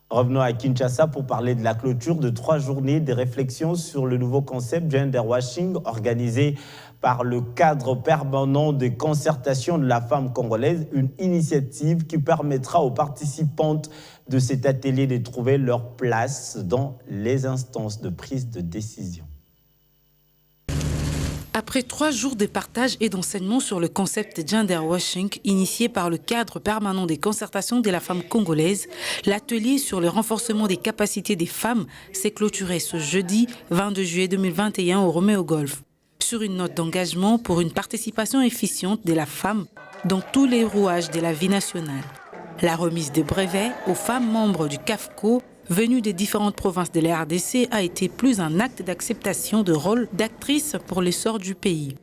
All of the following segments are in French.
Revenons à Kinshasa pour parler de la clôture de 3 journées de réflexion sur le nouveau concept gender washing organisé par le cadre permanent de concertation de la femme congolaise, une initiative qui permettra aux participantes de cet atelier de trouver leur place dans les instances de prise de décision. Après 3 jours de partage et d'enseignement sur le concept gender washing initié par le cadre permanent des concertations de la femme congolaise, l'atelier sur le renforcement des capacités des femmes s'est clôturé ce jeudi 22 juillet 2021 au Roméo Golf, sur une note d'engagement pour une participation efficiente de la femme dans tous les rouages de la vie nationale. La remise des brevets aux femmes membres du CAFCO venue des différentes provinces de la RDC a été plus un acte d'acceptation de rôle d'actrice pour l'essor du pays.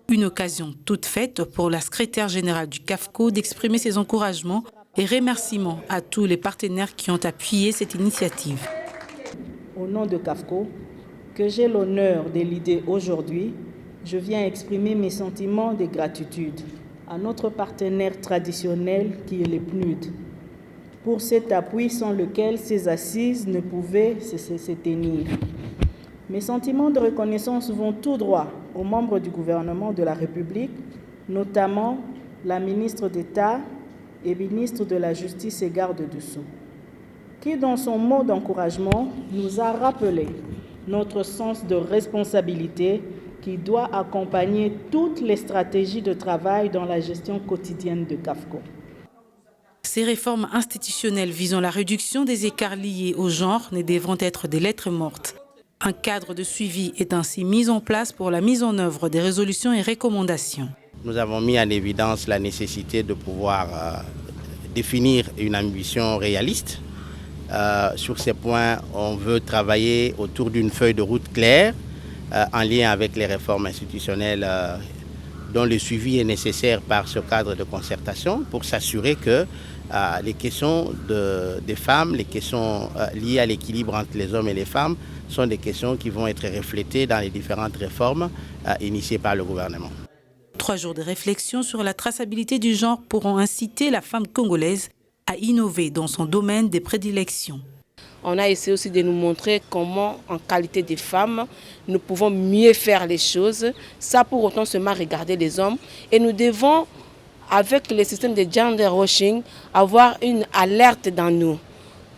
Une occasion toute faite pour la secrétaire générale du CAFCO d'exprimer ses encouragements et remerciements à tous les partenaires qui ont appuyé cette initiative. Au nom de CAFCO, que j'ai l'honneur de l'idée aujourd'hui, je viens exprimer mes sentiments de gratitude à notre partenaire traditionnel qui est le PNUD, pour cet appui sans lequel ces assises ne pouvaient se tenir. Mes sentiments de reconnaissance vont tout droit aux membres du gouvernement de la République, notamment la ministre d'État et ministre de la Justice et garde-dessous, qui dans son mot d'encouragement nous a rappelé notre sens de responsabilité qui doit accompagner toutes les stratégies de travail dans la gestion quotidienne de CAFCO. Ces réformes institutionnelles visant la réduction des écarts liés au genre ne devront être des lettres mortes. Un cadre de suivi est ainsi mis en place pour la mise en œuvre des résolutions et recommandations. Nous avons mis en évidence la nécessité de pouvoir définir une ambition réaliste. Sur ces points, on veut travailler autour d'une feuille de route claire en lien avec les réformes institutionnelles dont le suivi est nécessaire par ce cadre de concertation pour s'assurer que les questions des femmes, les questions liées à l'équilibre entre les hommes et les femmes sont des questions qui vont être reflétées dans les différentes réformes initiées par le gouvernement. 3 jours de réflexion sur la traçabilité du genre pourront inciter la femme congolaise à innover dans son domaine de prédilection. On a essayé aussi de nous montrer comment, en qualité de femmes, nous pouvons mieux faire les choses, sans pour autant seulement regarder les hommes. Et nous devons, avec le système de gender washing, avoir une alerte dans nous.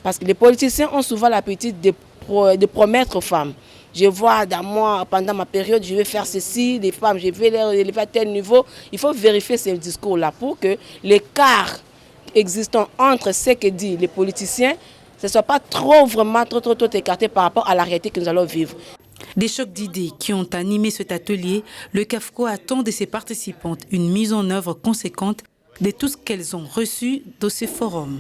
Parce que les politiciens ont souvent l'appétit de promettre aux femmes. Je vois dans moi, pendant ma période, je vais faire ceci, les femmes, je vais les élever à tel niveau. Il faut vérifier ces discours-là pour que l'écart existant entre ce que disent les politiciens ne soit pas trop écarté par rapport à la réalité que nous allons vivre. Des chocs d'idées qui ont animé cet atelier, le CAFCO attend de ses participantes une mise en œuvre conséquente de tout ce qu'elles ont reçu de ces forums.